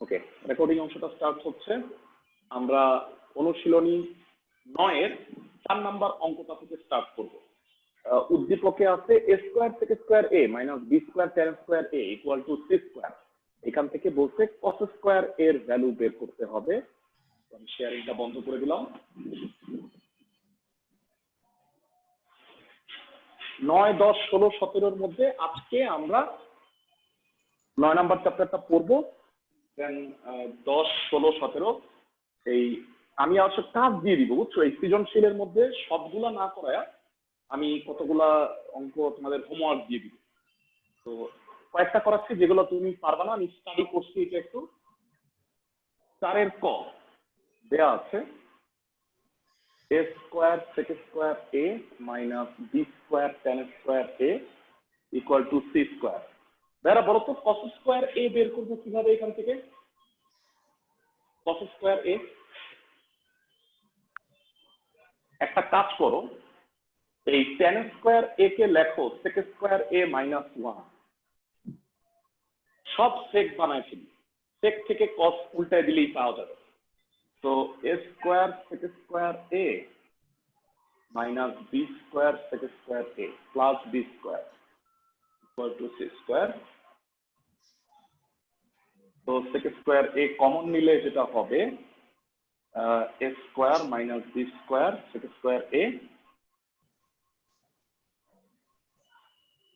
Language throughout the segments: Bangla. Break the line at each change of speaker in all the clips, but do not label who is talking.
ওকে, রেকর্ডিং অংশটা স্টার্ট হচ্ছে। আমরা অনুশীলনী 9 এর 4 নাম্বার অঙ্কটা থেকে স্টার্ট করব। উদ্দীপকে আছে a square sec square a minus b square tan square a equal to c square. এখান থেকে বলছে cos স্কয়ার এর ভ্যালু বের করতে হবে। আমি শেয়ারিংটা বন্ধ করে দিলাম। 9, 10, 16, 17 এর মধ্যে আজকে আমরা 9 নাম্বার চ্যাপ্টারটা পড়বো। দেন 10, 16, 17 এই আমি আসলে কাজ দিয়ে দিব, বুঝছো? এই সৃজনশীলের মধ্যে সবগুলা না করায় আমি কতগুলা অঙ্ক তোমাদের হোমওয়ার্ক দিয়ে দিব। তো কয়েকটা করাচ্ছি যেগুলো তুমি পারবা না, আমি স্টাডি করছি। এটা একটু 4 এর ক দেয়া আছে a square sec square a minus b square tan square a equal to c square. যারা বলো তো cos স্কয়ার a বের করবো কিভাবে এখান থেকে? cos স্কয়ার a, একটা কাজ করো, এই tan স্কয়ার a কে লেখো sec স্কয়ার a মাইনাস 1। সব sec বানায় ফেলি, sec থেকে cos উল্টায় দিলেই পাওয়া যাবে। তো a square sec square a minus b square sec square a plus b square equal to c square. তো sec স্কয়ার a কমন নিলে যেটা হবে a square minus b square sec square a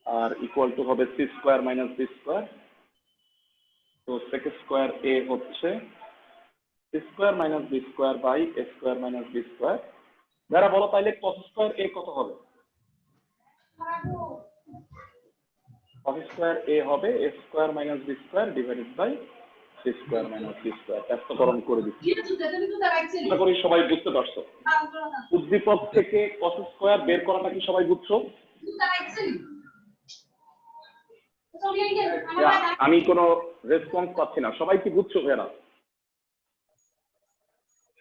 আর ইকুয়াল টু হবে c square minus b square. তো sec স্কয়ার a হচ্ছে c square minus b square by a square minus b square. যারা বলো তাইলে cos স্কয়ার a কত হবে? cos স্কয়ার a হবে a square minus b square divided by c square minus b square. ব্যস্তকরণ করে দিচ্ছি, আশা করি সবাই বুঝতে পারছো। উদ্দীপক থেকে cos স্কয়ার বের করাটা কি সবাই বুঝছো? আমি কোনো রেসপন্স পাচ্ছি না, সবাই কি বুঝছো? ভাইয়া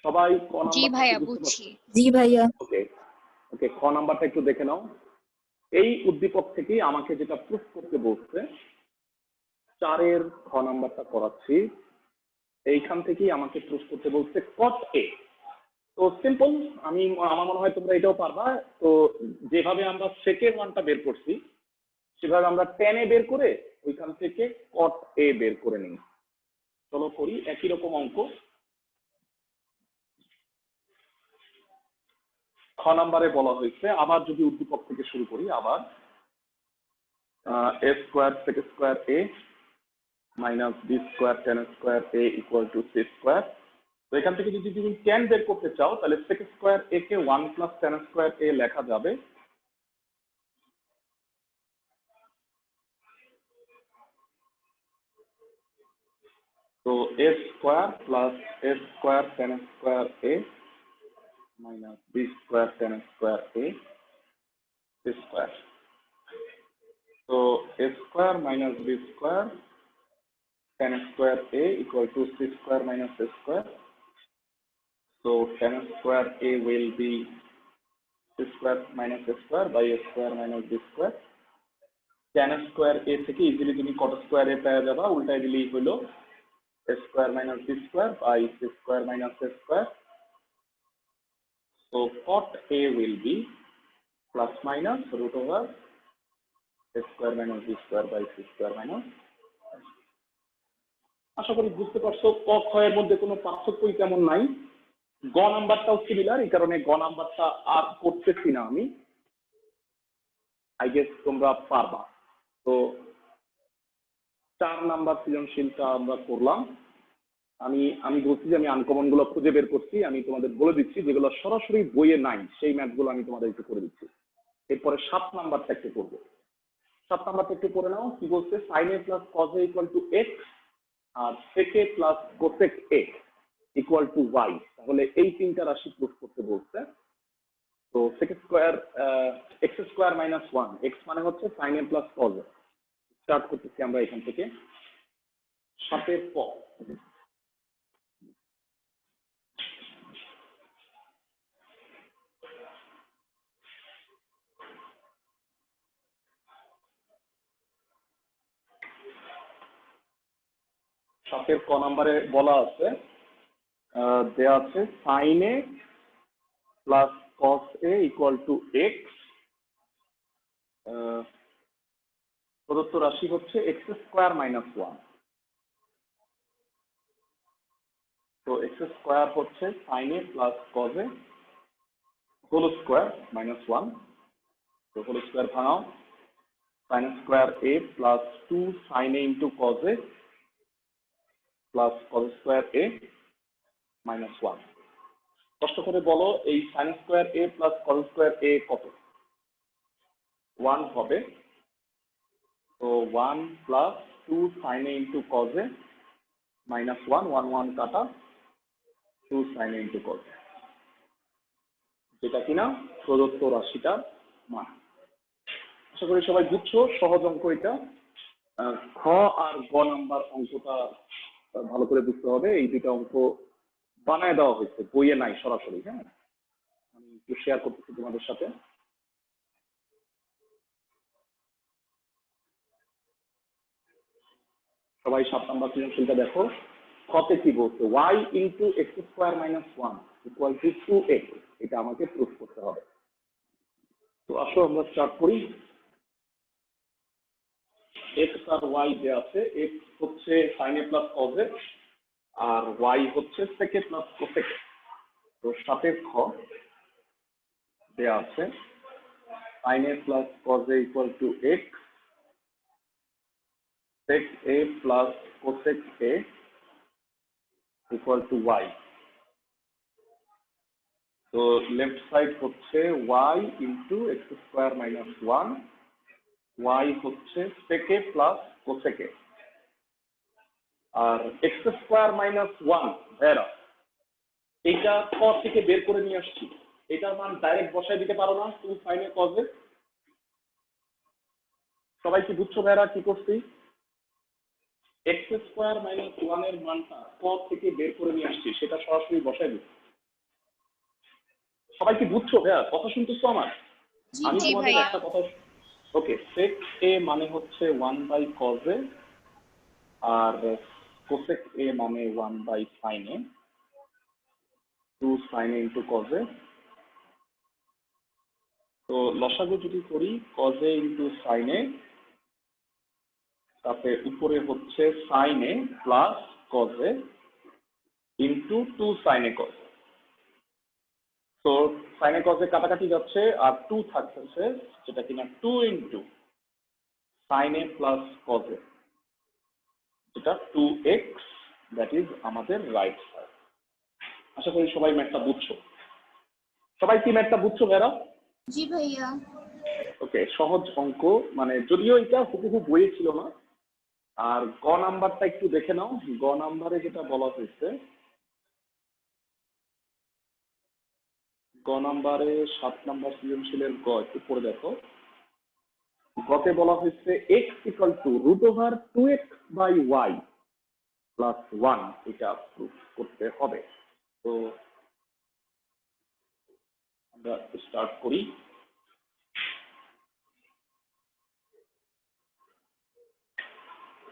সবাই ক নাম্বারটা বুঝতে পারছো?
জি ভাইয়া।
ওকে ওকে, খ নাম্বারটা একটু দেখে নাও। এই উদ্দীপক থেকে আমাকে যেটা প্রুফ করতে বলছে, 4 এর খ নাম্বারটা করাচ্ছি। এইখান থেকেই আমাকে প্রুফ করতে বলছে cot a। তো সিম্পল, আমার মনে হয় তোমরা এটাও পারবা। তো যেভাবে আমরা সেকের ওয়ানটা বের করছি সেভাবে আমরা tan a বের করে ওইখান থেকে cot a বের করে নিই। চলো করি একই রকম অঙ্ক। খ নাম্বারে বলা হয়েছে, আবার যদি উদ্দীপক থেকে শুরু করি, আবার a square sec square a minus b square tan square a equal to c square. তো এখান থেকে যদি তুমি tan বের করতে চাও তাহলে sec square a K 1 plus tan square a লেখা যাবে। তো a square plus a square tan square a minus b square tan square a c square. তো a square minus b square tan square a equal to c square minus a square. So tan square a will be c square minus a square by a square minus b square. Tan square a থেকে ইজিলি তুমি cot square a পেয়ে যাবা, উল্টাই দিলেই হলো a square minus b square by c square minus a square. So cot a will be plus minus root over a square minus b square by c square minus। আশা করি বুঝতে পারছো। ক খ এর মধ্যে কোনো পার্থক্যই তেমন নাই। গ নাম্বারটাও সিমিলার, এই কারণে গ নাম্বারটা আর করতেছি না আমি। আই গেস তোমরা পারবা। তো 4 নাম্বার সৃজনশীলটা আমরা করলাম। আমি বলছি যে আমি আনকমন গুলো খুঁজে বের করছি। আমি তোমাদের বলে দিচ্ছি যেগুলো সরাসরি বইয়ে নাই সেই ম্যাথগুলো আমি তোমাদের একটু করে দিচ্ছি। এরপরে 7 নাম্বারটা একটু করবো। 7 নাম্বারটা একটু পড়ে নাও। কি বলছে? sin a plus cos a equal to x আর sec a plus cosec a equal to y। তাহলে এই তিনটা রাশি প্রুফ করতে বলছে। তো sec square x square minus 1, x মানে হচ্ছে sin a plus cos a। Start করতেছি আমরা এখান থেকে। 7 এর ক, 7 ক নম্বরে বলা আছে দেয়া আছে sin a plus cos a equal to X. প্রদত্ত রাশি হচ্ছে এক্স স্কোয়ার মাইনাস ওয়ান। তো এক্স স্কোয়ার হচ্ছে sin a plus cos a whole square minus one. তো হোল স্কোয়ার ভাঙাও, sin square a plus 2 sin a into cos a plus cos square a minus one. কষ্ট করে বলো এই sin square a plus cos square a কত? 1 হবে। তো 1 plus 2 sin a into cos a minus 1, 1 1 কাটা, 2 sin a into cos a, যেটা কিনা প্রদত্ত রাশিটার মান। আশা করি সবাই বুঝছো, সহজ অঙ্ক এটা। খ আর গ নাম্বার অঙ্কটা ভালো করে বুঝতে হবে। এই দুটো অঙ্ক বানায় দেওয়া হয়েছে, বইয়ে নাই সরাসরি। হ্যাঁ, আমি একটু শেয়ার করতেছি তোমাদের সাথে। সবাই 7 নাম্বার সৃজনশীলটা দেখো। খতে কি বলছে? y into X square minus one equal to 2x। এটা আমাকে প্রুফ করতে হবে। তো আসো আমরা স্টার্ট করি। এক্স আর ওয়াই দেওয়া আছে। এক্স হচ্ছে sine A plus cos a, আর ওয়াই হচ্ছে সেক এ প্লাস কোসেক এ। তো 7 খ দেওয়া আছে sine A plus cos A equal to X, sec A plus cosec A equal to Y. তো লেফট সাইড হচ্ছে Y into X square minus one, Y হচ্ছে sec A plus cosec A. আর এক্স স্কোয়ার মাইনাস ওয়ান এরা এইটা ক থেকে বের করে নিয়ে আসছি। এটার মান ডাইরেক্ট বসায় দিতে পারো না তুমি সাইন এ কজ এ? সবাই কি বুঝছো ভাইরা কি করছি? এক্স স্কোয়ার মাইনাস ওয়ান এর মানটা ক থেকে বের করে নিয়ে আসছি, সেটা সরাসরি বসায় দিচ্ছি। সবাই কি বুঝছো ভাইয়া? কথা শুনতেছো আমার? আমি তোমাদের একটা কথা, ওকে, সেক এ মানে হচ্ছে 1/cos এ, আর কোসেক এ মানে 1/sin A, 2 sin a into cos a। তো লসাগু যদি করি cos a into sin a, তাতে উপরে হচ্ছে sin a plus cos a into 2 sin a cos a। তো sin a cos a কাটাকাটি যাচ্ছে, আর 2 থাকতেছে, যেটা কিনা 2 into sin a plus cos a, যেটা 2x, দ্যাট ইজ আমাদের রাইট সাইড। আশা করি সবাই ম্যাথটা বুঝছো। সবাই কি ম্যাথটা বুঝছো ভাইরা?
জি ভাইয়া।
ওকে, সহজ অঙ্ক, মানে যদিও এটা হুবহু বইয়ে ছিল না। আর গ নাম্বারটা একটু দেখে নাও। গ নাম্বারে যেটা বলা হয়েছে, গ নাম্বারে 7 নাম্বার সৃজনশীলের গ একটু পড়ে দেখো। গতে বলা হয়েছে x equal to root over 2x by y plus 1, এটা প্রুফ করতে হবে। তো আমরা স্টার্ট করি।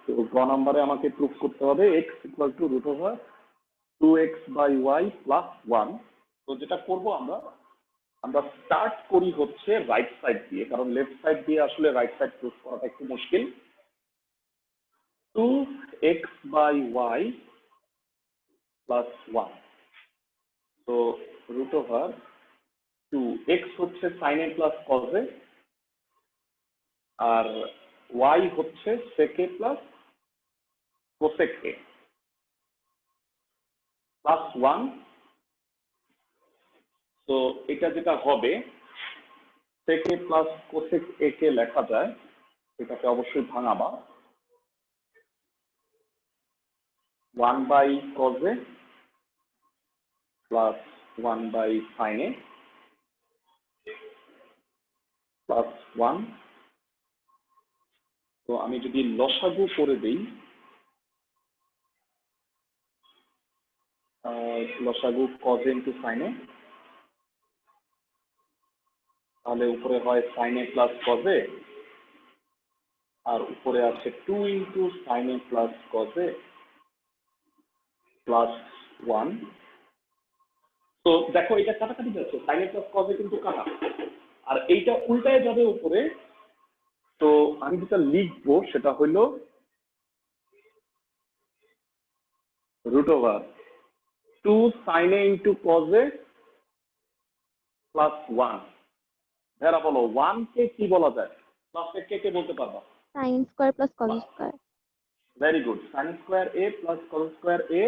তো গ নাম্বারে আমাকে প্রুফ করতে হবে x equal to root over 2x by y plus 1। তো যেটা করবো আমরা স্টার্ট করি হচ্ছে রাইট সাইড দিয়ে, কারণ লেফট সাইড দিয়ে আসলে রাইট সাইড প্রুফ করাটা একটু মুশকিল। 2x by y plus 1। তো রুট ওভার 2x হচ্ছে sine A plus cos a, আর y হচ্ছে sec A plus cosec a plus 1। তো এটা যেটা হবে সেক এ প্লাস কোসেক এ কে লেখা যায়, এটাকে অবশ্যই ভাঙাবা 1/cos a plus 1/sin a plus 1। তো আমি যদি লসাগু করে দিই, লসাগু cos a into sin a, তাহলে উপরে হয় sin a plus cos a, আর উপরে আছে 2 into sin a plus cos a plus 1। তো দেখো এটা কাটাকাটি যাচ্ছে, সাইনে প্লাস কজে কিন্তু কাটা, আর এইটা উল্টায় যাবে উপরে। তো আমি যেটা লিখবো সেটা হইলো √2 সাইনে ইন্টু কজে প্লাস 1। ভেরা বলো 1 কে কি বলা যায়, প্লাসে কে কে বলতে পারবা?
Sine square plus cos square.
Very good, sine square A plus cos square A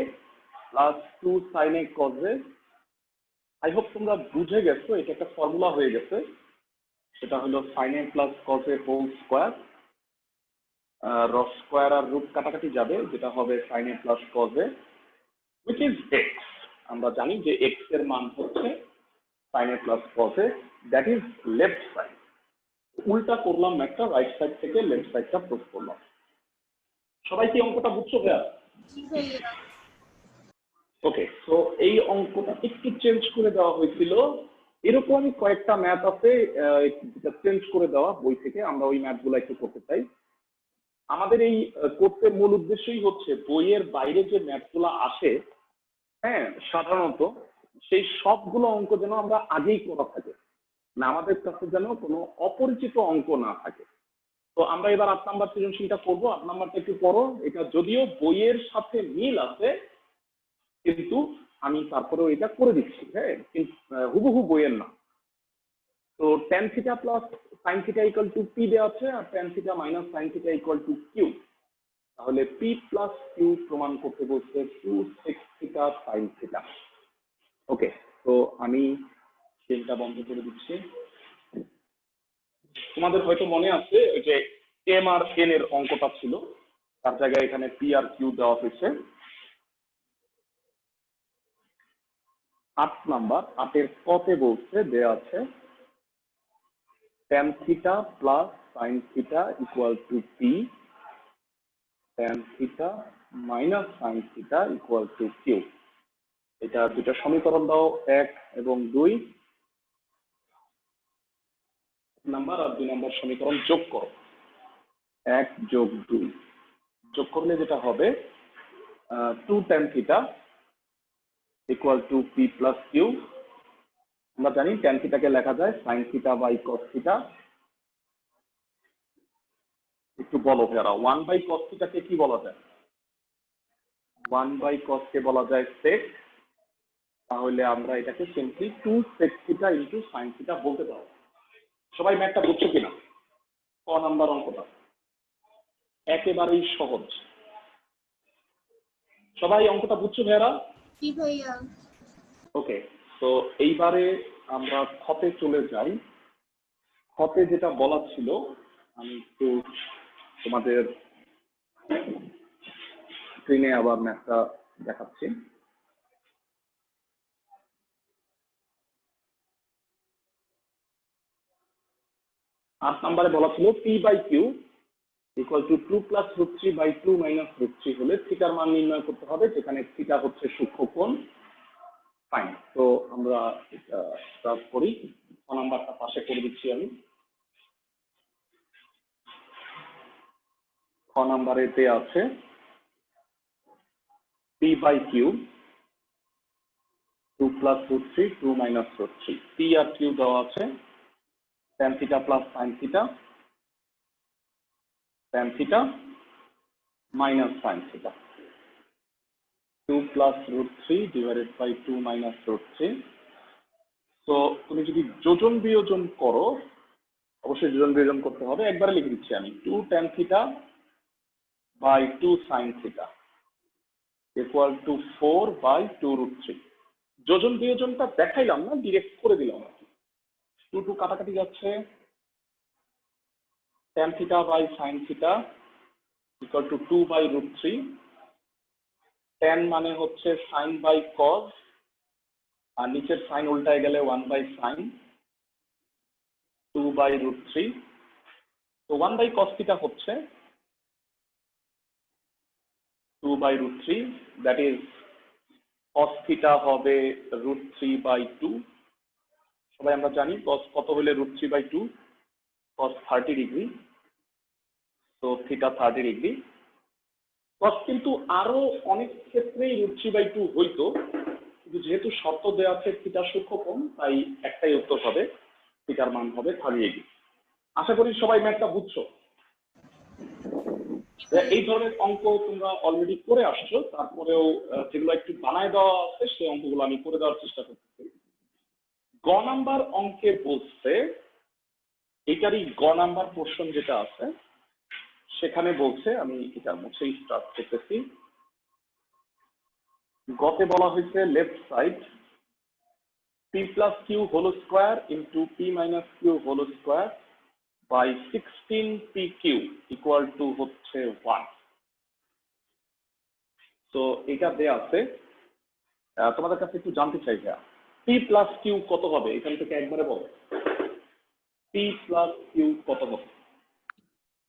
plus 2 sine A কজে। I hope তোমরা বুঝে গেছো, এটা একটা ফর্মুলা হয়ে গেছে, সেটা হলো sine A plus cos A whole square, রস স্কোয়ার আর রুট কাটাকাটি যাবে, যেটা হবে sine A plus cos A which is x। আমরা জানি যে x এর মান হচ্ছে sine A plus cos A, that is left side. উল্টা করলাম একটা, রাইট সাইড থেকে লেফট সাইডটা প্রুভ করলাম। সবাই কি অঙ্কটা বুঝছো ভাইয়া? ওকে, তো এই অঙ্কটা একটু চেঞ্জ করে দেওয়া হয়েছিল। এরকম কয়েকটা ম্যাথ আছে যেটা চেঞ্জ করে দেওয়া বই থেকে, আমরা ওই ম্যাথগুলো একটু করতে চাই। আমাদের এই কোর্সের মূল উদ্দেশ্যই হচ্ছে বইয়ের বাইরে যে ম্যাথগুলো আসে, হ্যাঁ, সাধারণত সেই সবগুলো অঙ্ক যেন আমরা আগেই করা থাকে, না আমাদের কাছে যেন কোনো অপরিচিত অঙ্ক না থাকে। তো আমরা এবার 8 নাম্বার সৃজনশীলটা করবো। 8 নাম্বারটা একটু পড়ো, এটা যদিও বইয়ের সাথে মিল আছে কিন্তু আমি তারপরেও এটা করে দিচ্ছি, হ্যাঁ, কিন্তু হুবহু বইয়ের না। তো tan theta plus sine theta equal to p দেওয়া আছে, আর tan theta minus sine theta equal to q. তাহলে পি প্লাস কিউ প্রমাণ করতে বলছে 2 sec theta sine theta. Okay, তো আমি স্ক্রিনটা বন্ধ করে দিচ্ছি। তোমাদের হয়তো মনে আছে যে এম আর এন এর অঙ্কটা ছিল, তার জায়গায় এখানে পি আর কিউ দেওয়া হয়েছে। 8 নাম্বার 8 এর কতে বলছে দেওয়া আছে tan theta plus sine theta equal to p, tan theta minus sine theta equal to q. এটা দুটো সমীকরণ দাও, 1 এবং 2 নাম্বার আর 2 নাম্বার সমীকরণ যোগ করো, 1 যোগ 2 যোগ করলে যেটা হবে 2 tan theta equal to p plus q. আমরা জানি tan থিটাকে লেখা যায় sine theta by cos theta. একটু বলো ভাইয়ারা, 1 বাই কস থিটাকে কি বলা যায়? 1 বাই কস কে বলা যায় সেক। তাহলে আমরা এটাকে simply 2 sec theta into sine theta বলতে পারবো। সবাই ম্যাথটা বুঝছো কিনা? ক নাম্বার অঙ্কটা একেবারেই সহজ। সবাই অঙ্কটা বুঝছো ভাইয়ারা?
জি ভাইয়া।
ওকে, তো এইবারে আমরা খতে চলে যাই। খতে যেটা বলা ছিল আমি একটু তোমাদের স্ক্রিনে আবার ম্যাথটা দেখাচ্ছি। আট নাম্বারে বলা ছিল p by q equal to 2 plus √3 by 2 minus √3 হলে থিটার মান নির্ণয় করতে হবে, যেখানে থিটা হচ্ছে সূক্ষ্ম কোণ। ফাইন, তো আমরা এটা স্টার্ট করি। ছ নাম্বারটা পাশে করে দিচ্ছি আমি। খ নাম্বারেতে আছে p by q 2 plus √3 2 minus √3, p আর কিউ দেওয়া আছে tan theta plus sine theta, tan theta minus sine theta, 2 plus √3 divided by 2 minus √3। তো তুমি যদি যোজন বিয়োজন করো, অবশ্যই যোজন বিয়োজন করতে হবে, একবারে লিখে দিচ্ছি আমি 2 tan theta by 2 sine theta equal to 4 by 2 √3। যোজন বিয়োজনটা দেখাইলাম না, ডিরেক্ট করে দিলাম আর কি। 2 2 কাটাকাটি যাচ্ছে, tan theta by sine theta equal to 2 by √3। tan মানে হচ্ছে সাইন বাই কজ, আর নিচের সাইন উল্টায় গেলে 1 বাই সাইন, 2 বাই √3। তো 1 বাই কস থিটা হচ্ছে 2 by √3, that is cos theta হবে √3 বাই 2। সবাই আমরা জানি কস কত হলে √3 বাই 2, কস 30 ডিগ্রি, তো থিটা 30 ডিগ্রি। cos কিন্তু আরো অনেক ক্ষেত্রেই √3/2 হইতো, কিন্তু যেহেতু শর্ত দেওয়া আছে থিটার সূক্ষ্মকোণ, তাই একটাই উত্তর হবে, থিটার মান হবে 30°। আশা করি সবাই ম্যাথটা বুঝছো। এই ধরনের অঙ্ক তোমরা অলরেডি করে আসছো, তারপরেও যেগুলো একটু বানায় দেওয়া আছে সেই অঙ্কগুলো আমি করে দেওয়ার চেষ্টা করতেছি। গ নাম্বার অঙ্কে বলছে, এটারই গ নাম্বার পোর্শন যেটা আছে সেখানে বলছে, আমি এটা মুছেই স্টার্ট করতেছি। গতে বলা হয়েছে left side p+q whole square into p-q whole square by 16pq equal to হচ্ছে 1। তো এটা দেয়া আছে, তোমাদের কাছে একটু জানতে চাই যে p+q কত হবে, এখান থেকে একবারে বলো p+q কত হবে।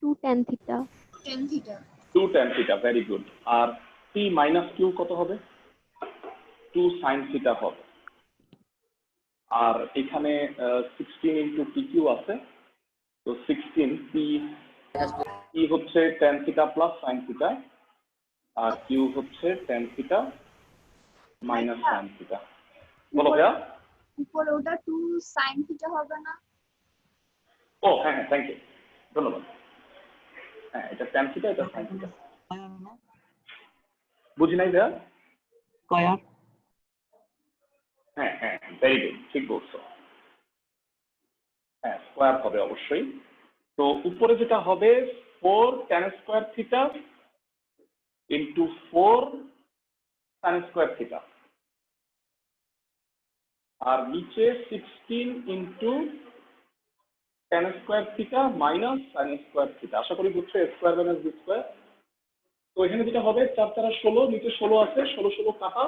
2 tan theta।
2 tan theta, very good. আর p-q কত হবে, 2 sin theta হবে। আর এখানে 16 ইন্টু pq আছে, তো 16 p হচ্ছে tan theta plus sin theta, আর q হচ্ছে tan theta minus sin theta। বলো ভাইয়া।
উপরে ওটা 2 sin থিটা হবে না?
ও হ্যাঁ হ্যাঁ, থ্যাংক ইউ, ধন্যবাদ। হ্যাঁ, এটা tan theta, এটা sin theta। বুঝি নাই ভাইয়া।
স্কয়ার।
হ্যাঁ হ্যাঁ, ভেরি গুড, ঠিক বলছো। হ্যাঁ, স্কোয়ার হবে অবশ্যই। তো উপরে যেটা হবে 4 tan square theta into 4 sin square theta, আর নিচে 16 into tan square theta minus sin square theta. আশা করি বুঝছো, স্কোয়ার মাইনাস বি স্কোয়ার। তো এখানে যেটা হবে 4 4 16, নিচে 16 আছে, 16 16 কাটা।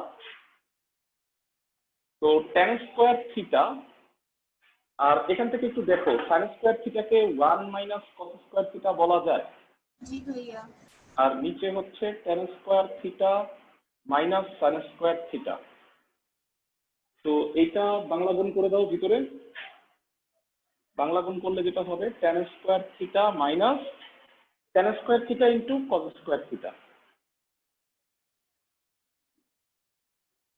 তো tan স্কোয়ার থিটা, আর এখান থেকে একটু দেখো sin স্কোয়ার থিটাকে 1 মাইনাস cos স্কোয়ার থিটা বলা যায়।
জি ভাইয়া।
আর নিচে হচ্ছে tan square theta minus sin square theta. তো এইটা বাংলা গুণ করে দাও ভিতরে। বাংলা গুণ করলে যেটা হবে tan square theta minus tan square theta into cos square theta.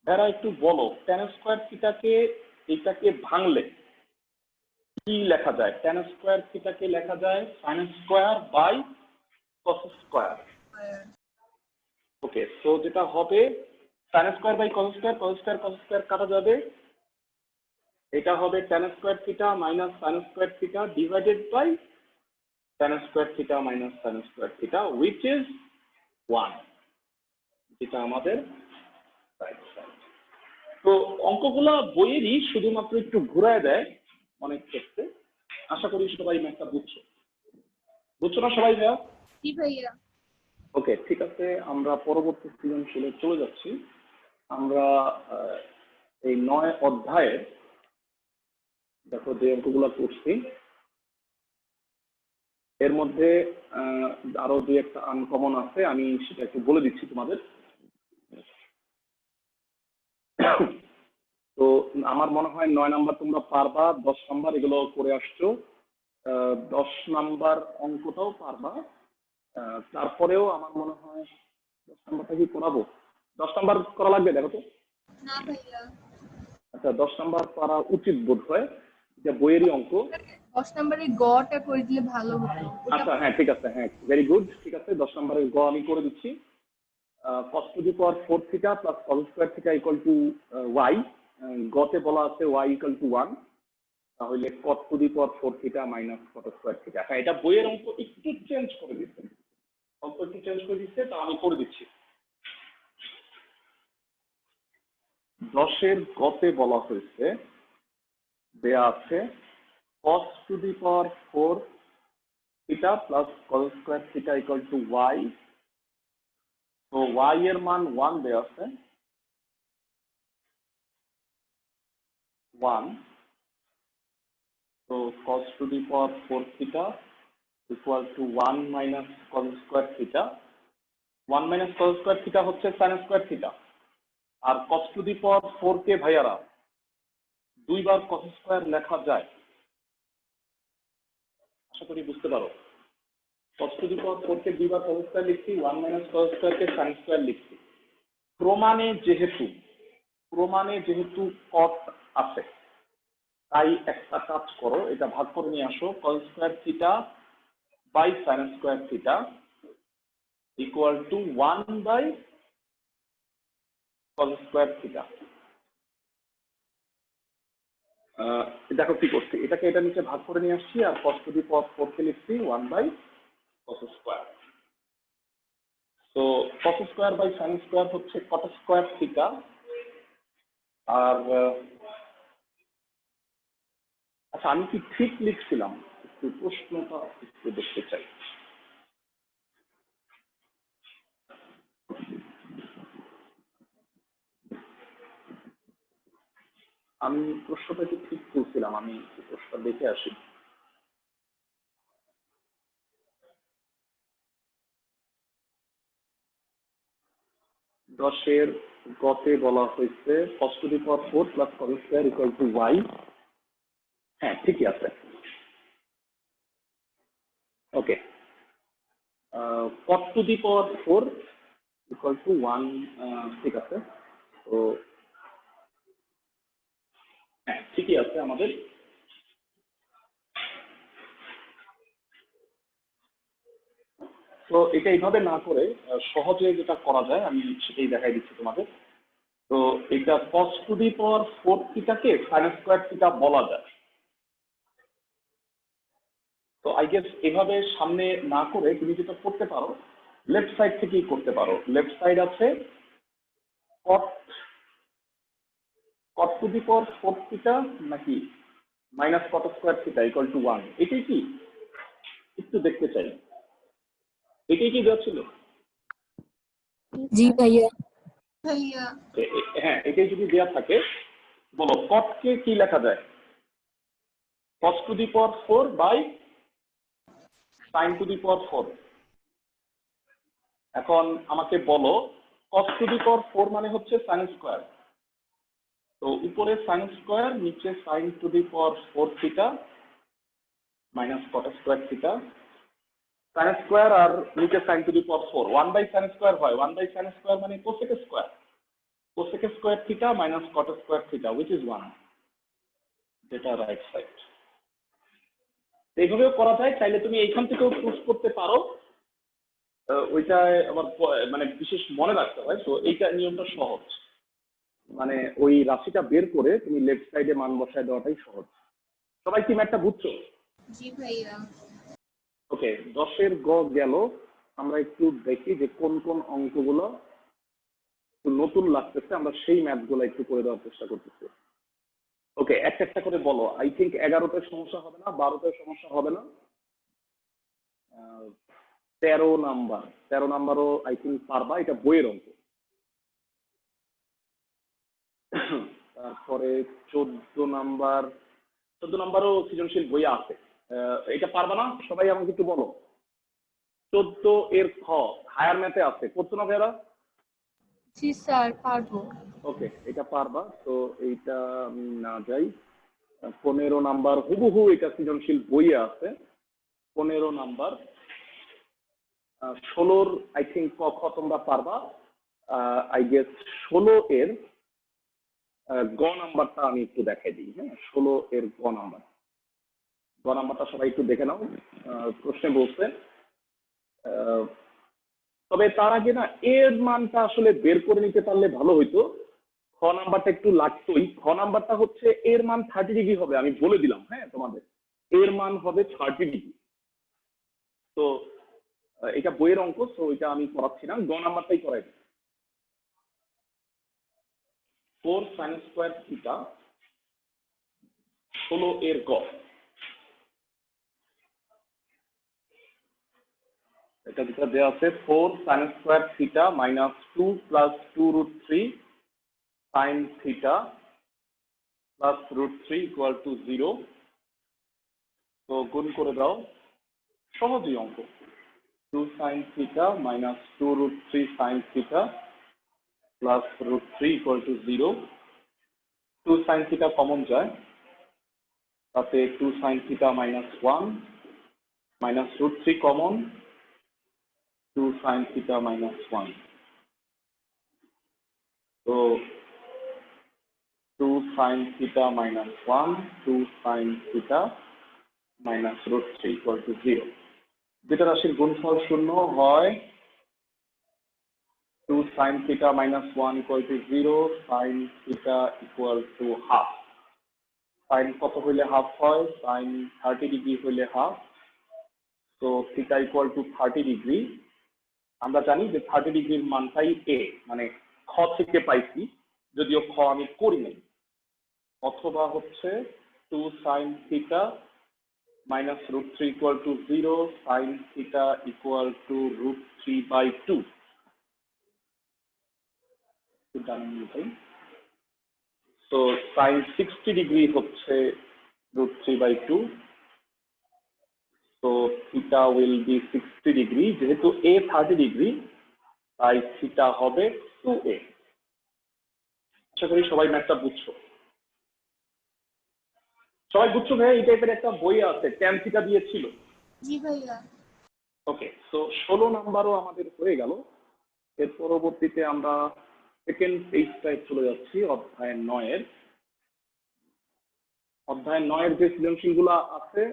যারা একটু বলো tan স্কোয়ার থিটাকে এইটাকে ভাঙলে কি লেখা যায়? tan স্কোয়ার থিটাকে লেখা যায় sin square by cos square. Okay, so যেটা হবে sin square by cos square, cos square cos square কাটা যাবে, এটা হবে tan square theta minus sin square theta divided by tan square theta minus sin square theta, which is 1, যেটা আমাদের রাইট সাইড। তো অঙ্কগুলা বইয়েরই, শুধুমাত্র একটু ঘুরায় দেয় অনেক ক্ষেত্রে। আশা করি সবাই ম্যাথটা বুঝছো। বুঝছো না সবাই ভাইয়া?
জি ভাইয়া।
ওকে, ঠিক আছে, আমরা পরবর্তী সৃজনশীলে চলে যাচ্ছি। আমরা এই 9 অধ্যায়ের দেখো যে অঙ্কগুলো করছি, এর মধ্যে আরো দুই একটা আনকমন আছে, আমি সেটা একটু বলে দিচ্ছি তোমাদের। তো আমার মনে হয় 9 নাম্বার তোমরা পারবা, 10 নাম্বার এগুলো করে আসছো, 10 নাম্বার অঙ্কটাও পারবা। তারপরেও আমার মনে হয় 10 নাম্বারটা কি করাবো, 10 নাম্বার করা লাগবে দেখো তো।
না ভাইয়া।
আচ্ছা, 10 নাম্বার করা উচিত বোধ হয়, যে বইয়েরই অঙ্ক।
10 নম্বরে গটা করে দিলে ভালো হতো।
আচ্ছা হ্যাঁ, ঠিক আছে, হ্যাঁ ভেরি গুড, ঠিক আছে, 10 নম্বরের গ আমি করে দিচ্ছি। cos to the power 4 theta plus cos square theta equal to y, গতে বলা আছে y ইকুয়াল টু 1, তাহলে cos to the power 4 theta minus cos square theta. হ্যাঁ, এটা বইয়ের অঙ্ক একটু চেঞ্জ করে দিচ্ছে, অঙ্ক একটু চেঞ্জ করে দিচ্ছে, তা আমি করে দিচ্ছি। 10-এর গতে বলা হয়েছে, দেয়া আছে cos to the power 4 theta plus cos square theta equal to y। তো y এর মান 1 দেওয়া আছে, 1। তো cos to the power 4 theta equal to 1 minus cos square theta. 1 minus cos square theta হচ্ছে sin স্কয়ার থিটা। আর cos টু দি পাওয়ার 4 কে ভাইয়ারা দুইবার cos স্কয়ার লেখা যায়, আশা করি বুঝতে পারো। cos to the power 4 K d bar cos square লিখছি, 1 মাইনাস cos স্কয়ার কে sin স্কয়ার লিখছি। প্রমাণে যেহেতু cot আছে, তাই একটা কাজ করো, এটা ভাগ করে নিয়ে আসো, cos square theta by sin square theta equal to 1 by cos square theta. দেখো কি করছি, এটাকে এটা নিচে ভাগ করে নিয়ে আসছি, আর cos টু দি পাওয়ার 4 কে লিখছি 1 বাই cos স্কয়ার। তো cos square by sin square হচ্ছে cot স্কয়ার থিটা। আর আচ্ছা, আমি কি ঠিক লিখছিলাম? একটু প্রশ্নটা একটু দেখতে চাই। আমি প্রশ্নটা কি ঠিক তুলছিলাম? আমি প্রশ্নটা দেখে আসি। দশের গতে বলা হয়েছে cos to the power 4 plus cos square equal to y। হ্যাঁ, ঠিকই আছে। ওকে, cot to the power 4 equal to 1, ঠিক আছে। তো হ্যাঁ, ঠিকই আছে আমাদের। তো এটা এইভাবে না করে সহজে যেটা করা যায় আমি সেটাই দেখাই দিচ্ছি তোমাদের। তো এটা cos to the power 4 থিটাকে sin square theta বলা যায়। তো আই গেস এভাবে সামনে না করে তুমি যেটা করতে পারো, লেফট সাইড থেকেই করতে পারো। লেফট সাইড আছে cot to the power 4 theta নাকি minus cot square theta equal to 1, এটাই কি একটু দেখতে চাই। এটাই কি দেওয়া ছিল?
জি ভাইয়া।
ভাইয়া
হ্যাঁ, এটাই যদি দেওয়া থাকে, বলো cot কে কি লেখা যায়? cos to the power 4 by sin to the power 4। এখন আমাকে বলো cos টু দি পাওয়ার 4 মানে হচ্ছে sin স্কয়ার। তো উপরে sin স্কয়ার, নিচে sin to the power 4 theta minus cot square theta. sin square আর নিচে sin to the power 4, 1 by sin square হয়, 1 বাই sin স্কয়ার মানে cosec square. cosec square theta minus cot square theta which is 1, যেটা রাইট সাইড। এইভাবেও করা যায়, চাইলে তুমি এইখান থেকেও চুজ করতে পারো। ওইটা আবার মানে বিশেষ মনে রাখতে হয়। তো এইটা নিয়মটা সহজ, মানে ওই রাশিটা বের করে তুমি লেফট সাইডে মান বসায় দেওয়াটাই সহজ। সবাই কি ম্যাথটা বুঝছো?
জি ভাইয়া।
ওকে, 10-এর গ গেল। আমরা একটু দেখি যে কোন কোন অঙ্কগুলো নতুন লাগতেছে, আমরা সেই ম্যাথগুলো একটু করে দেওয়ার চেষ্টা করতেছি। ওকে, একটা একটা করে বলো। আই থিঙ্ক 11তে সমস্যা হবে না, 12তে সমস্যা হবে না। 13 নাম্বারও আই থিঙ্ক পারবা, এটা বইয়ের অঙ্ক। তারপরে 14 নাম্বারও সৃজনশীল বইয়ে আছে। এটা পারবা না? সবাই আমাকে একটু বলো। 14 এর খ হায়ার ম্যাথে আছে, করছো না ভাইয়ারা?
জি স্যার, পারবো।
ওকে, এটা পারবা। তো এইটা আমি না যাই। 15 নাম্বার হুবহু এটা সৃজনশীল বইয়ে আছে। 15 নাম্বার। 16-র আই থিঙ্ক ক খ তোমরা পারবা। আই গেস 16 এর গ নাম্বারটা আমি একটু দেখাই দিই। হ্যাঁ, 16 এর গ নাম্বারটা সবাই একটু দেখে নাও। প্রশ্নে বলছে, তবে তার আগে না এর মানটা আসলে বের করে নিতে পারলে ভালো হইতো। খ নাম্বারটা একটু লাগতোই। খ নাম্বারটা হচ্ছে এর মান 30 ডিগ্রি হবে, আমি বলে দিলাম। হ্যাঁ, তোমাদের এর মান হবে 30 ডিগ্রি। তো এটা বইয়ের অঙ্ক, তো এটা আমি করাচ্ছি না, গ নাম্বারটাই করাই। 4 sin স্কয়ার থিটা 16 এর গ। এটা যেটা দেওয়া আছে 4 sin square theta minus 2 plus 2√3 sin theta plus √3 equal to 0। তো গুণ করে দাও, সহজই অঙ্ক। 2 sin theta minus 2√3 sin theta plus √3 equal to 0। 2 sin theta common যায়, তাতে 2 sin theta minus 1 minus √3 common, 2 sin theta minus 1. So 2 sin theta minus 1, 2 sin theta minus root 3 equal to 0. যেটা রাশির গুণফল শূন্য হয় 2 sin theta minus 1 equal to 0, sin theta equal to half. Sin কত হইলে হাফ হয়? sin 30 ডিগ্রি হইলে হাফ। তো theta equal to 30 ডিগ্রি। আমরা জানি যে 30 ডিগ্রির মানটাই a, মানে খ থেকে পাইছি, যদিও খ আমি করি নাই। অথবা হচ্ছে 2 sin theta minus root 3 equal to 0, sin theta equal to root 3 by 2. So sin 60 degree হচ্ছে root 3 by 2. So theta will be 60 degree. যেহেতু a 30 degree, তাই theta হবে 2a. আশা করি সবাই ম্যাথটা বুঝছো। সবাই বুঝছো ভাই, এই টাইপের একটা বই আছে, tan theta দিয়েছিল।
জি ভাইয়া।
ওকে, সো 16 নাম্বারও আমাদের হয়ে গেল। এর পরবর্তীতে আমরা সেকেন্ড পেজটায় চলে যাচ্ছি, অধ্যায় 9 এর। অধ্যায় 9 এর যে সৃজনশীলগুলো আছে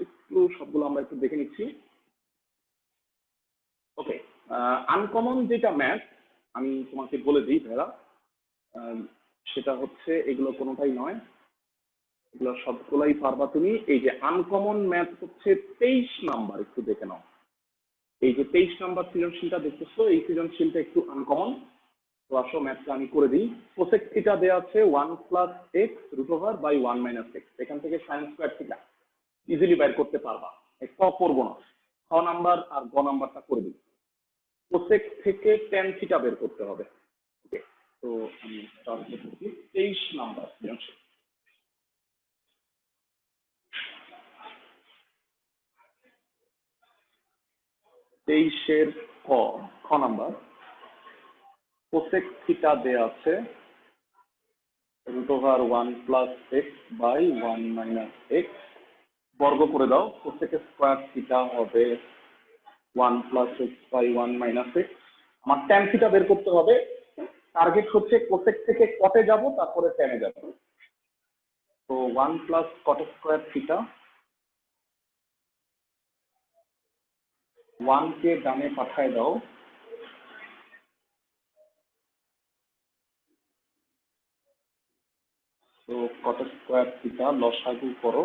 একটু সবগুলো আমরা একটু দেখে নিচ্ছি। ওকে, আনকমন যেটা ম্যাথ আমি তোমাকে বলে দিই ভাইরা, সেটা হচ্ছে এগুলো কোনোটাই নয়, এগুলো সবগুলাই পারবা তুমি। এই যে আনকমন ম্যাথ হচ্ছে 23 নাম্বার, একটু দেখে নাও। এই যে 23 নাম্বার সৃজনশীলটা দেখতেছো, এই সৃজনশীলটা একটু আনকমন। তো আসো ম্যাথটা আমি করে দিই। কোসেক থিটা দেওয়া আছে 1 plus x root over by 1 minus x. এখান থেকে সাইন স্কোয়ার থিটা ইজিলি বের করতে পারবা। ক করবো না, খ নাম্বার আর গ নাম্বারটা করে দিই। কোসেক থেকে ট্যান থিটা বের করতে হবে। ওকে, তো আমি স্টার্ট করতেছি 23 নাম্বার সৃজনশীল। তেইশের খ নাম্বার, কোসেক থিটা দেয়া আছে root over 1 plus x by 1 minus x. বর্গ করে দাও, কোসেক স্কোয়ার থিটা হবে 1 plus x by 1 minus x. আমার ট্যান থিটা বের করতে হবে। টার্গেট হচ্ছে কোসেক থেকে কটে যাব, তারপরে ট্যানে যাব। তো 1 প্লাস কট স্কোয়ার থিটা, 1 কে ডানে পাঠায় দাও। তো কট স্কোয়ার থিটা লসাগু করো,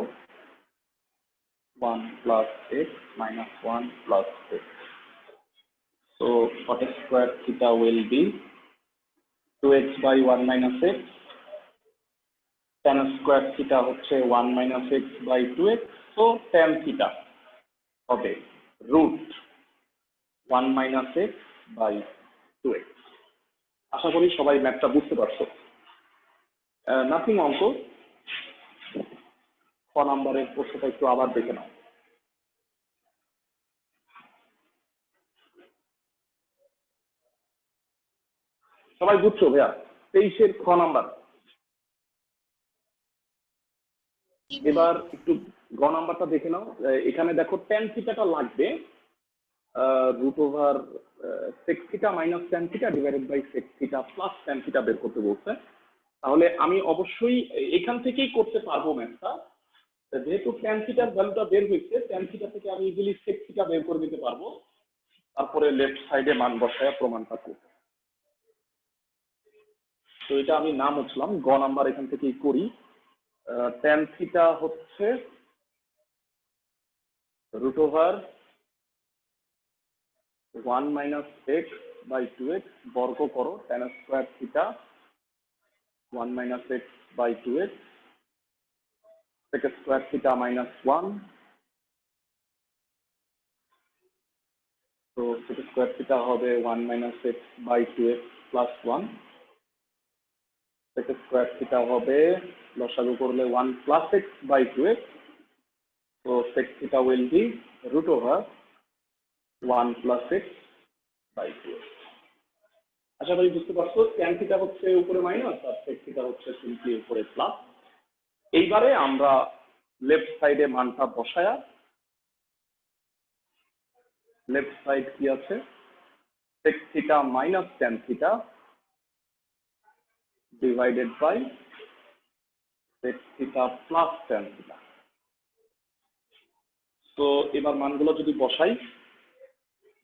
1 plus x minus 1 plus x. So cot square theta will be 2x by 1 minus x. Tan square theta হচ্ছে 1 minus x by 2x. So tan theta হবে root 1 minus x by 2x. আশা করি সবাই ম্যাথটা বুঝতে পারছো। নাথিং অঙ্ক। ক নাম্বারের প্রশ্নটা একটু আবার দেখে নাও। সবাই বুঝছো ভাইয়া? 23-এর খ নাম্বার। এবার একটু গ নাম্বারটা দেখে নাও। এখানে দেখো ট্যান থিটাটা লাগবে root over sec theta minus tan theta divided by sec theta plus tan theta বের করতে বলছে। তাহলে আমি অবশ্যই এখান থেকেই করতে পারবো ম্যাথটা। যেহেতু ট্যান থিটার ভ্যালুটা বের হয়েছে, ট্যান থিটা থেকে আমি ইজিলি সেক থিটা বের করে দিতে পারবো। তারপরে লেফট সাইডে মান বসায় প্রমাণটা করব। তো এটা আমি না মুছলাম, গ নাম্বার এখান থেকেই করি। ট্যান থিটা হচ্ছে root over 1 minus x by 2x, বর্গ করো tan square theta 1 minus x by 2x, sec স্কয়ার থিটা minus 1, তো sec স্কয়ার থিটা হবে 1 minus x by 2x plus 1, sec স্কয়ার থিটা হবে লসাগু করলে 1 plus x by 2x, so sec theta will be root over 1 plus x by 2x. আশা করি বুঝতে পারছো। ট্যান থিটা হচ্ছে উপরে মাইনাস আর সেক থিটা হচ্ছে সিম্পলি উপরে প্লাস। এইবারে আমরা লেফট সাইডে মানটা বসায়া লেফট সাইড কি আছে sec theta minus tan theta divided by sec theta plus tan theta। তো এবার মানগুলো যদি বসাই,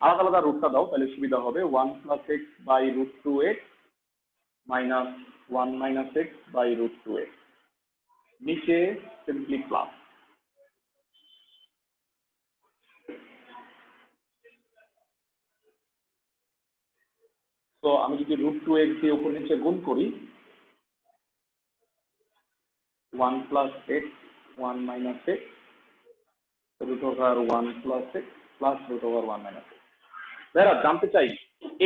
আলাদা আলাদা রুটটা দাও তাহলে সুবিধা হবে। 1 plus x by root 2x minus 1 minus x by root 2x, নিচে সিম্পলি প্লাস। তো আমি যদি root 2x দিয়ে উপর নিচে গুণ করি, 1 plus x 1 minus x root over 1 plus x plus root over 1 minus x। ভাইরা জানতে চাই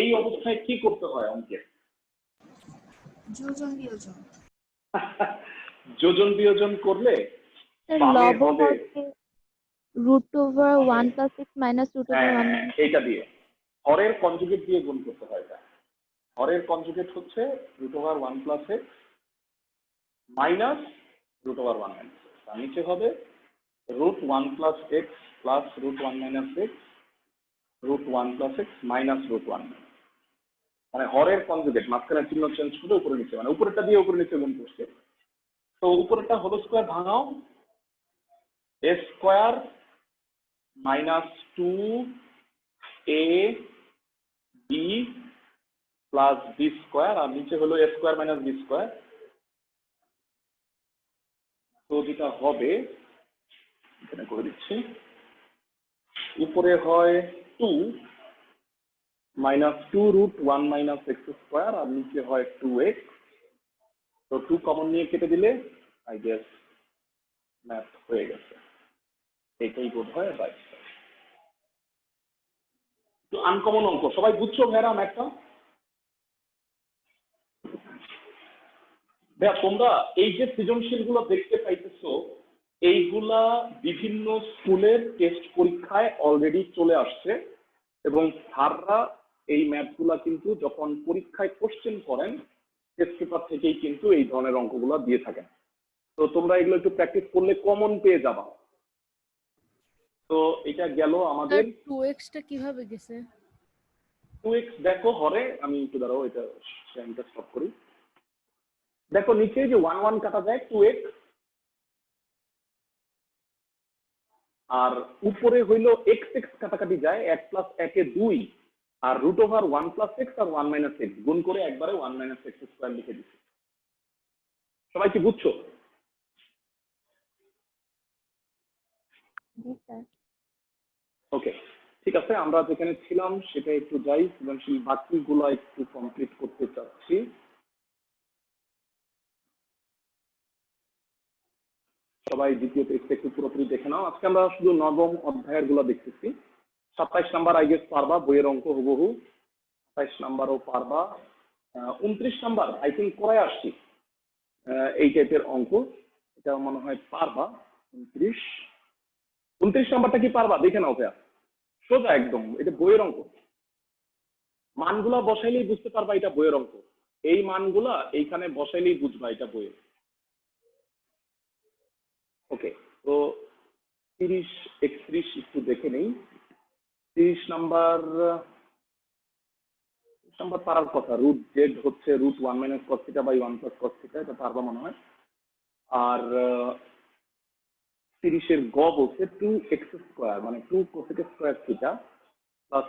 এই অবস্থায় কি করতে হয় অঙ্কের?
যোজন বিয়োজন।
যোজন বিয়োজন করলে বামে হবে
root over 1 plus 6 minus root over 1 minus
এইটা দিয়ে হরের কনজুগেট দিয়ে গুণ করতে হয়। এটা হরের কনজুগেট হচ্ছে root over 1 plus x minus root over 1 minus x, আর নিচে হবে root 1 plus x plus root 1 minus x root 1 plus x minus root 1 minus। মানে হরের কনজুগেট, মাঝখানে চিহ্ন চেঞ্জ করে উপরে নিচে, মানে উপরেরটা দিয়ে উপরে নিচে গুণ করছে। তো উপরেরটা হোল স্কয়ার ভাঙাও, a square minus 2ab plus b square, আর নিচে হলো a square minus b square. তো যেটা হবে এখানে করে দিচ্ছি, উপরে হয় 2 minus 2 root 1 minus x square, আর নিচে হয় 2x। তো 2 কমন নিয়ে কেটে দিলে আই গেস ম্যাথ হয়ে গেছে। এইটাই বোধ হয় রাইট। তো আনকমন অঙ্ক সবাই বুঝছো ভাইরা ম্যাথটা? ভাইয়া তোমরা এই যে সৃজনশীল গুলো দেখতে পাইতেছো, এইগুলা বিভিন্ন স্কুলের টেস্ট পরীক্ষায় অলরেডি চলে আসছে, এবং স্যাররা এই ম্যাথগুলা কিন্তু যখন পরীক্ষায় কোশ্চেন করেন টেস্ট পেপার থেকেই কিন্তু এই ধরনের অঙ্কগুলো দিয়ে থাকেন। তো তোমরা এগুলো একটু প্র্যাকটিস করলে কমন পেয়ে যাবা। তো এটা গেল আমাদের
2x টা কিভাবে গেছে?
2x দেখো হরে, আমি একটু দাঁড়াও এটা শেয়ারটা স্টপ করি। দেখো নিচে যে 1 1 কাটা যায় 2x, আর উপরে হইলো x x কাটাকাটি যায়, 1 প্লাস 1 এ 2, আর রুট ওভার 1 প্লাস x আর 1 মাইনাস x গুণ করে একবারে 1 মাইনাস x স্কয়ার লিখে দিচ্ছি। সবাই কি বুঝছো?
জি স্যার।
ওকে, ঠিক আছে, আমরা যেখানে ছিলাম সেটা একটু যাই, সৃজনশীল বাকিগুলো একটু কমপ্লিট করতে চাচ্ছি। সবাই দ্বিতীয় পেজটা একটু পুরোপুরি দেখে নাও। আজকে আমরা শুধু নবম অধ্যায়ের গুলো দেখতেছি। 27 নাম্বার আই গেস পারবা, বইয়ের অঙ্ক হুবহু। 27 নাম্বারও পারবা। 29 নাম্বার আই থিঙ্ক করে আসছি এই টাইপের অঙ্ক, এটা মনে হয় পারবা। 29 নাম্বারটা কি পারবা? দেখে নাও ভাইয়া, সোজা একদম, এটা বইয়ের অঙ্ক। মানগুলা বসাইলেই বুঝতে পারবা এটা বইয়ের অঙ্ক। এই মানগুলা এইখানে বসাইলেই বুঝবা এটা বইয়ের। ওকে, তো 30 31 একটু দেখে নেই। 30 নাম্বার পারার কথা, রুট জেড হচ্ছে root 1 minus cos theta by 1 plus cos theta, এটা পারবা মনে হয়। আর 30 এর গ বলছে 2x স্কয়ার মানে 2 cosec square theta plus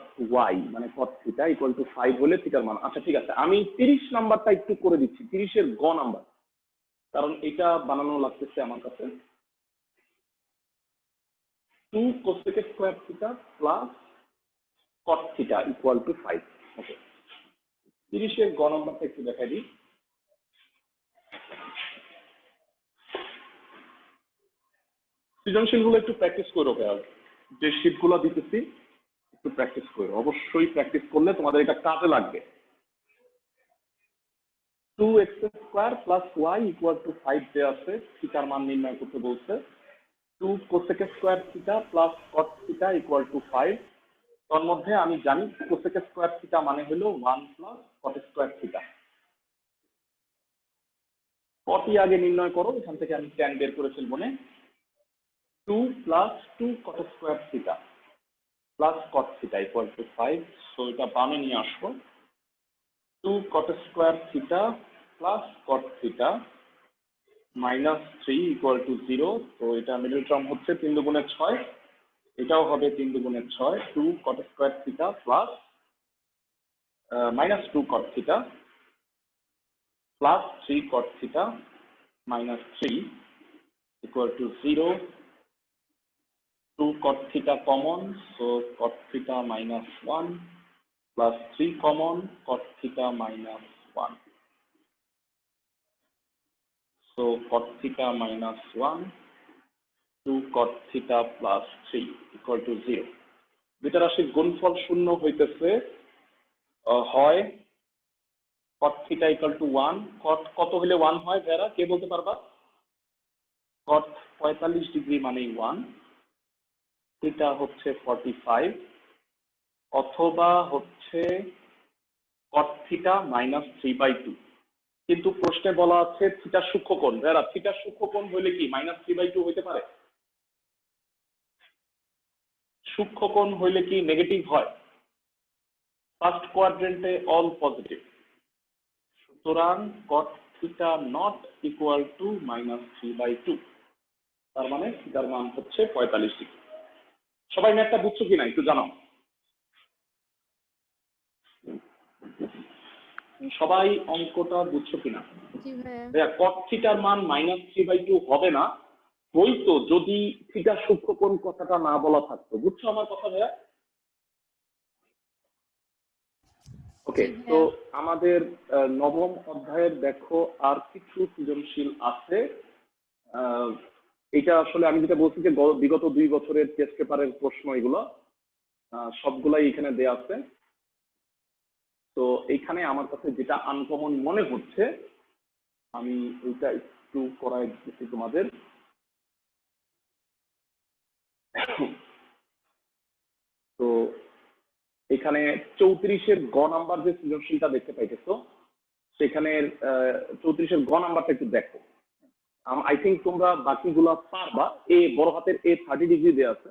y মানে কস থিটা ইকুয়াল টু 5 হলে থিটার মান। আচ্ছা ঠিক আছে, আমি 30 নাম্বারটা একটু করে দিচ্ছি, 30 এর গ নাম্বার, কারণ এটা বানানো লাগতেছে আমার কাছে। 2 cosec square theta plus cot theta equal two 5। ওকে, 30 এর গ নাম্বারটা একটু দেখাই দিই। সৃজনশীল গুলো একটু প্র্যাকটিস করো ভাইয়া, যে শীট গুলো দিতেছি একটু প্র্যাকটিস করো, অবশ্যই প্র্যাকটিস করলে তোমাদের এটা কাজে লাগবে। 2x square plus y equal to 5 দেওয়া আছে, থিটার মান নির্ণয় করতে বলছে। 2 cosec square theta plus cot theta equal two 5। তার মধ্যে আমি জানি কোসেক স্কয়ার থিটা মানে হলো 1 প্লাস কট স্কয়ার থিটা। কটই আগে নির্ণয় করো, এখান থেকে আমি tan বের করে ফেলবো। 2 প্লাস 2 কট square theta plus cot theta equal two 5। So এটা বামে নিয়ে আসবো। 2 cot square theta plus cot theta minus 3 equal to 0। তো এটা মিডল টার্ম হচ্ছে 3 দুগুণে 6, এটাও হবে 3 দুগুণে 6। 2 cot square theta plus minus 2 caught theta plus 3 caught theta minus 3 equal to 0। 2 cot theta common, so cot theta minus 1 plus 3 common, cot theta minus 1. So cot theta minus 1, 2 cot theta plus 3 equal to 0. দুইটা রাশির গুণফল শূন্য হইতেছে হয় cot theta equal to 1। cot কত হলে 1 হয় যারা কে বলতে পারবা? cot 45 ডিগ্রি মানে 1, থিটা হচ্ছে 45, অথবা হচ্ছে cot থিটা মাইনাস 3/2। কিন্তু প্রশ্নে বলা আছে থিটা সূক্ষ্মকোণ। যারা থিটা সূক্ষ্মকোণ হইলে কি মাইনাস 3/2 হইতে পারে? সূক্ষ্মকোণ হইলে কি নেগেটিভ হয়? ফার্স্ট কোয়াড্রেন্টে অল পজিটিভ, সুতরাং cot theta not equal to minus 3/2। তার মানে থিটার মান হচ্ছে 45 ডিগ্রি। সবাই ম্যাথটা বুঝছো কিনা একটু জানাও। সবাই অঙ্কটা বুঝছো কিনা?
জি ভাইয়া।
ভাইয়া cot থিটার মান মাইনাস 3/2 হবে না, হইতো যদি থিটা সূক্ষ্মকোণ কথাটা না বলা থাকতো। বুঝছো আমার কথা ভাইয়া? ওকে,
জি
তো
ভাইয়া।
আমাদের নবম অধ্যায়ের দেখো আর কিছু সৃজনশীল আছে। এটা আসলে আমি যেটা বলছি যে বিগত 2 বছরের টেস্ট পেপারের প্রশ্ন, এগুলো সবগুলাই এখানে দেয়া আছে। তো এইখানে আমার কাছে যেটা আনকমন মনে হচ্ছে আমি এটা একটু করাই দিচ্ছি তোমাদের। তো এখানে 34-এর গ নাম্বার যে সৃজনশীলটা দেখতে পাইতেছো, সেখানে 34-এর গ নাম্বারটা একটু দেখো। আই থিঙ্ক তোমরা বাকিগুলা পারবা। এ বড় হাতের এ 30 ডিগ্রি দেওয়া আছে।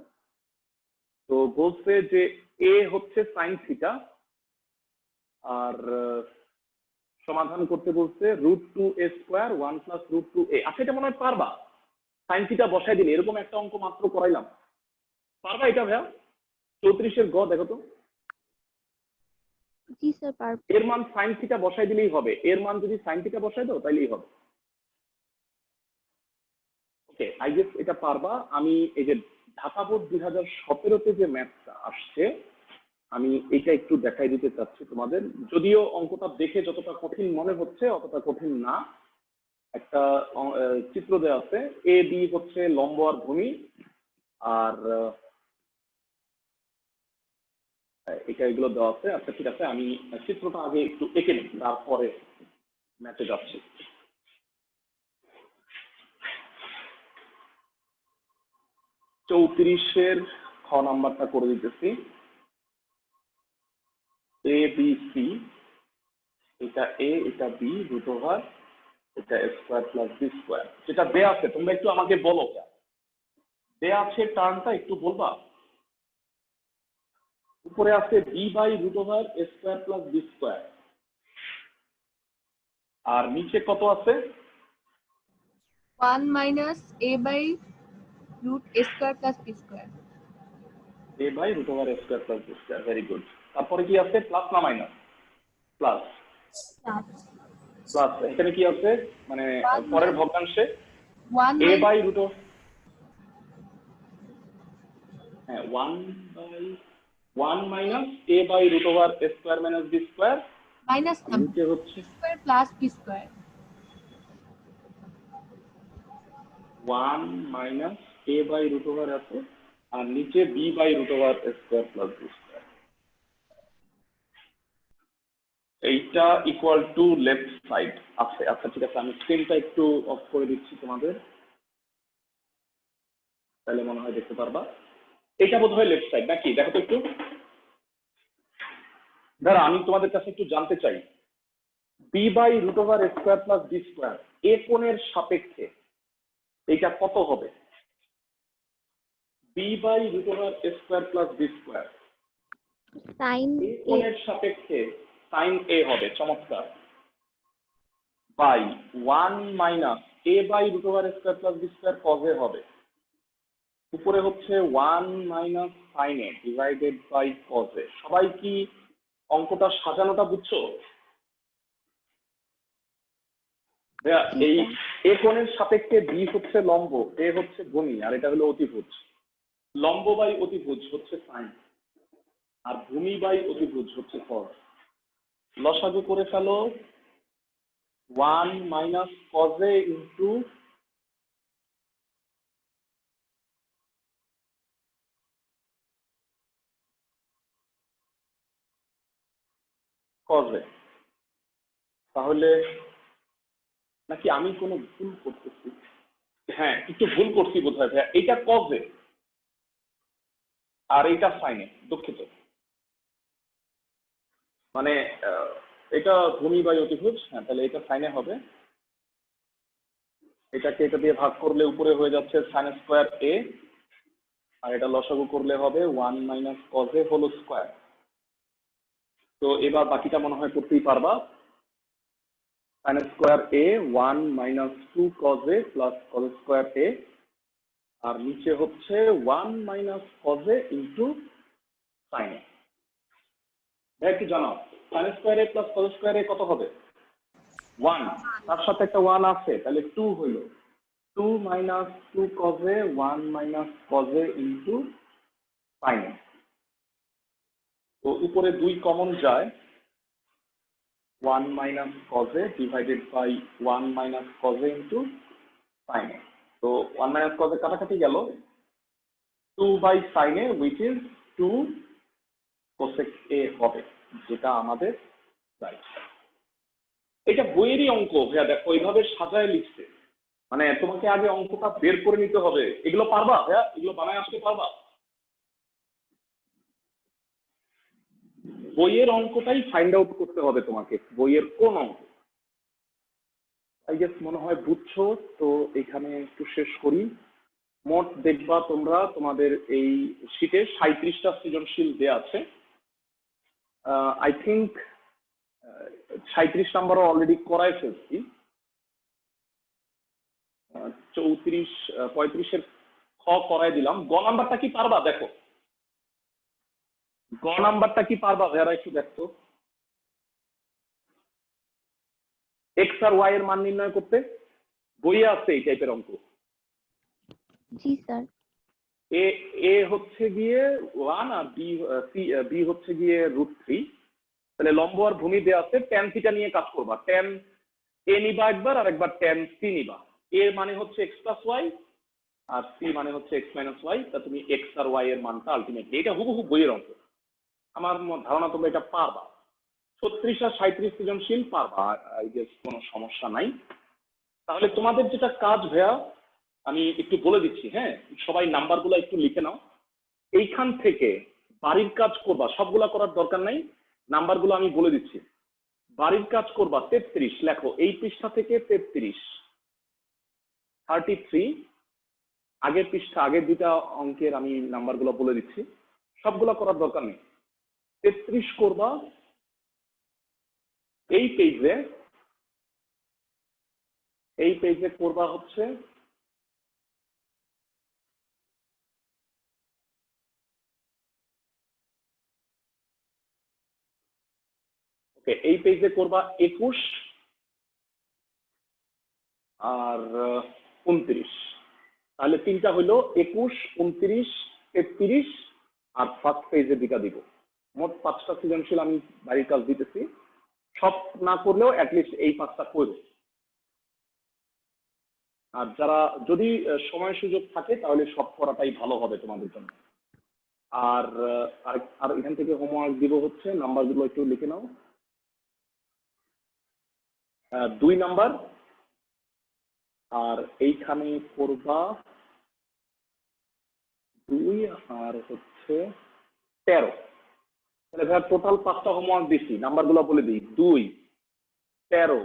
তো বলছে যে এ হচ্ছে সাইন থিটা, আর সমাধান করতে বলছে √2a² 1 + √2a। আচ্ছা, এটা মনে হয় পারবা। সাইন থিটা বসাই দিলে এরকম একটা অঙ্ক মাত্র করাইলাম, পারবা এটা ভাইয়া? 34-এর গ দেখো তো।
জি স্যার পারবো।
এর মান সাইন থিটা বসাই দিলেই হবে। এর মান যদি সাইন থিটা বসাই দাও তাইলেই হবে। ওকে, আই গেস এটা পারবা। আমি এই যে ঢাকা বোর্ড 2017-তে যে ম্যাথটা আসছে, আমি এটা একটু দেখাই দিতে চাচ্ছি তোমাদের। যদিও অঙ্কটা দেখে যতটা কঠিন মনে হচ্ছে অতটা কঠিন না। একটা চিত্র দেওয়া আছে, এ বি হচ্ছে লম্ব আর ভূমি, আর এটা এগুলো দেওয়া আছে। আচ্ছা ঠিক আছে, আমি চিত্রটা আগে একটু এঁকে নিই, তারপরে ম্যাথে যাচ্ছি। চৌত্রিশের খ নাম্বারটা করে দিতেছি। এ বি সি, এটা এ এটা বি, √, এটা স্কোয়ার প্লাস বি স্কোয়ার। যেটা দেয়া আছে তোমরা একটু আমাকে বলো, দেয়া আছে টার্মটা একটু বলবা। উপরে আছে b/√, square plus B square, আর নিচে কত আছে?
1 minus a/√a² plus b²।
a/√, square plus B square. Very good. তারপরে কি আছে? প্লাস না মাইনাস? প্লাস। প্লাস এখানে কি আছে মানে পরের ভগ্নাংশে?
1
a/√, হ্যাঁ 1 মাইনাস a/√, square minus b square,
minus
নিচে হচ্ছে
b² plus b²।
1 মাইনাস a/√, আছে, আর নিচে b/√, square plus B square. এইটা ইকুয়াল টু লেফট সাইড আছে। আচ্ছা ঠিক আছে, আমি স্ক্রিনটা একটু অফ করে দিচ্ছি তোমাদের, তাহলে মনে হয় দেখতে পারবা। এটা বোধ হয় লেফট সাইড নাকি? দেখো তো একটু। দাঁড়া, আমি তোমাদের কাছে একটু জানতে চাই, b/√, square plus B square A কোণের সাপেক্ষে এইটা কত হবে? b/√, square plus B square
sine
এই কোণের সাপেক্ষে সাইন এ হবে, চমৎকার, by 1 minus A by root over square plus B square cos A হবে, উপরে হচ্ছে 1 minus sine A divided by cos A. সবাই কি অঙ্কটা সাজানোটা বুঝছো? ভাইয়া, এই এ কোণের সাপেক্ষে বি হচ্ছে লম্ব, এ হচ্ছে ভূমি, আর এটা হলো অতিভুজ। লম্ব বাই অতিভুজ হচ্ছে সাইন, আর ভূমি বাই অতিভুজ হচ্ছে কজ। লসাগু করে ফেলো 1 minus cos A into cos এ। তাহলে নাকি আমি কোনো ভুল করতেছি? হ্যাঁ, একটু ভুল করছি বোধহয় ভাইয়া, এইটা কজ এ আর এইটা সাইন এ, দুঃখিত। মানে এটা ভূমি বাই অতিভুজ, হ্যাঁ, তাহলে এটা সাইনে হবে। এটাকে এটা দিয়ে ভাগ করলে উপরে হয়ে যাচ্ছে সাইন স্কোয়ার এ, আর এটা লসাগু করলে হবে 1 minus cos A whole square. তো এবার বাকিটা মনে হয় করতেই পারবা। Sine square A 1 minus 2 cos A plus cos square A, আর নিচে হচ্ছে 1 minus cos A into sine A. ভাই একটু জানাও, sine square A plus cos square A কত হবে? 1, তার সাথে একটা 1 আছে, তাহলে 2 হইলো 2 minus 2 cos A 1 minus cos A into sine A. তো উপরে 2 কমন যায়, 1 minus cos A divided by 1 minus cos A into sine A. তো 1 মাইনাস কজ এ কাটাকাটি গেল, 2 by sine A which is 2 cosec A হবে, যেটা আমাদের রাইট। এটা বইয়েরই অঙ্ক ভাইয়া, দেখো ওইভাবে সাজায় লিখছে, মানে তোমাকে আগে অঙ্কটা বের করে নিতে হবে। এগুলো পারবা ভাইয়া? এগুলো বানায় আসতে পারবা? বইয়ের অঙ্কটাই ফাইন্ড আউট করতে হবে তোমাকে, বইয়ের কোন অঙ্ক। আই গেস মনে হয় বুঝছো। তো এখানে একটু শেষ করি। মোট দেখবা তোমরা তোমাদের এই শীটে 37টা সৃজনশীল দেয়া আছে। আই থিঙ্ক 37 নাম্বারও অলরেডি করাই ফেলছি। 34 35-এর খ করাই দিলাম। গ নাম্বারটা কি পারবা? দেখো গ নাম্বারটা কি পারবা যারা একটু দেখতো, এক্স আর ওয়াই এর মান নির্ণয় করতে। বইয়ে আছে এই টাইপের অঙ্ক।
জি স্যার।
এ এ হচ্ছে গিয়ে 1 আর বি হচ্ছে গিয়ে √3। তাহলে লম্ব আর ভূমি দেওয়া আছে, ট্যান থিটা নিয়ে কাজ করবা। ট্যান এ নিবা একবার, আর একবার ট্যান সি নিবা। এর মানে হচ্ছে এক্স প্লাস ওয়াই, আর সি মানে হচ্ছে এক্স মাইনাস ওয়াই। তা তুমি এক্স আর ওয়াই এর মানটা আলটিমেটলি, এটা হুবহু বইয়ের অঙ্ক। আমার ধারণা তোমরা এটা পারবা। 36 আর 37 সৃজনশীল পারবা, আই গেস কোনো সমস্যা নাই। তাহলে তোমাদের যেটা কাজ ভাইয়া, আমি একটু বলে দিচ্ছি, হ্যাঁ, সবাই নাম্বারগুলো একটু লিখে নাও। এইখান থেকে বাড়ির কাজ করবা, সবগুলা করার দরকার নাই, নাম্বারগুলো আমি বলে দিচ্ছি। বাড়ির কাজ করবা 33, লেখো এই পৃষ্ঠা থেকে 33, 33 আগের পৃষ্ঠা, আগের দুটা অঙ্কের আমি নাম্বারগুলো বলে দিচ্ছি, সবগুলা করার দরকার নেই। 33 করবা এই পেজে, এই পেজে করবা হচ্ছে ওকে, এই পেজে করবা 21 আর 29। তাহলে তিনটা হইলো 21, 29, 33, আর ফার্স্ট পেজে দুটা দিব। মোট 5টা সৃজনশীল আমি বাড়ির কাজ দিতেছি। সব না করলেও অ্যাটলিস্ট এই 5টা করবে। আর যারা যদি সময় সুযোগ থাকে তাহলে সব করাটাই ভালো হবে তোমাদের জন্য। আর আর এখান থেকে হোমওয়ার্ক দিব হচ্ছে, নাম্বারগুলো একটু লিখে নাও। 2 নাম্বার, আর এইখানে করবা 2 আর হচ্ছে 13। তাহলে ভাই টোটাল 5টা হোমওয়ার্ক দিচ্ছি, নাম্বারগুলো বলে দিই। 2, 13,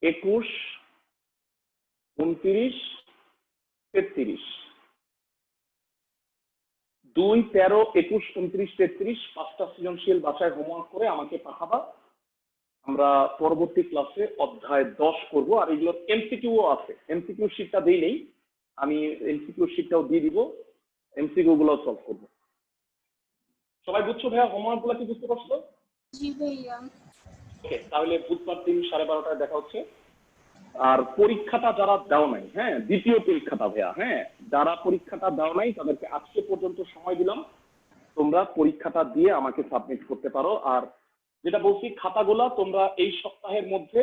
21, 29, 33। 2, 13, 21, 29, 33 5টা সৃজনশীল বাসায় হোমওয়ার্ক করে আমাকে পাঠাবা। আমরা পরবর্তী ক্লাসে অধ্যায় 10 করব। আর এগুলোর এমসিকিউও আছে, এমসিকিউ শিটটা দিই নেই, আমি এমসিকিউ শিটটাও দিয়ে দিব, এমসিকিউ গুলো সলভ করব। সবাই বুঝছো ভাইয়া? হোমওয়ার্ক গুলো কি বুঝতে পারছো?
জি ভাইয়া।
ওকে, তাহলে বুধবার দিন 12:30টায় দেখা হচ্ছে। আর পরীক্ষাটা যারা দাও নাই, হ্যাঁ, দ্বিতীয় পরীক্ষাটা ভাইয়া, হ্যাঁ, যারা পরীক্ষাটা দাও নাই তাদেরকে আজকে পর্যন্ত সময় দিলাম, তোমরা পরীক্ষাটা দিয়ে আমাকে সাবমিট করতে পারো। আর যেটা বলছি, খাতাগুলা তোমরা এই সপ্তাহের মধ্যে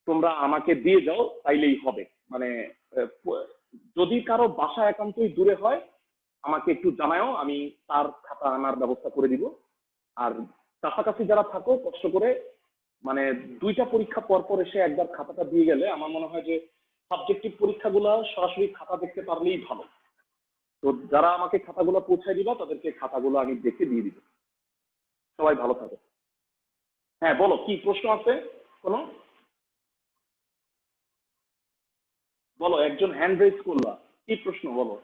তোমরা আমাকে দিয়ে যাও, তাইলেই হবে। মানে যদি কারো বাসা একান্তই দূরে হয় আমাকে একটু জানাও, আমি তার খাতা আনার ব্যবস্থা করে দিব। আর কাছাকাছি যারা থাকো, কষ্ট করে মানে 2টা পরীক্ষা পর পর এসে একবার খাতাটা দিয়ে গেলে আমার মনে হয় যে সাবজেক্টিভ পরীক্ষাগুলো সরাসরি খাতা দেখতে পারলেই ভালো। তো যারা আমাকে খাতাগুলো পৌঁছায় দিবা তাদেরকে খাতাগুলো আমি দেখে দিয়ে দিব। সবাই ভালো থাকো। হ্যাঁ বলো, কি প্রশ্ন আছে কোনো? বলো, একজন হ্যান্ড রেজ করলা, কি প্রশ্ন বলো?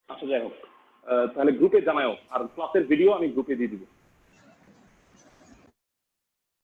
আচ্ছা যাই হোক, তাহলে গ্রুপে জানাও, আর ক্লাসের ভিডিও আমি গ্রুপে দিয়ে দিব।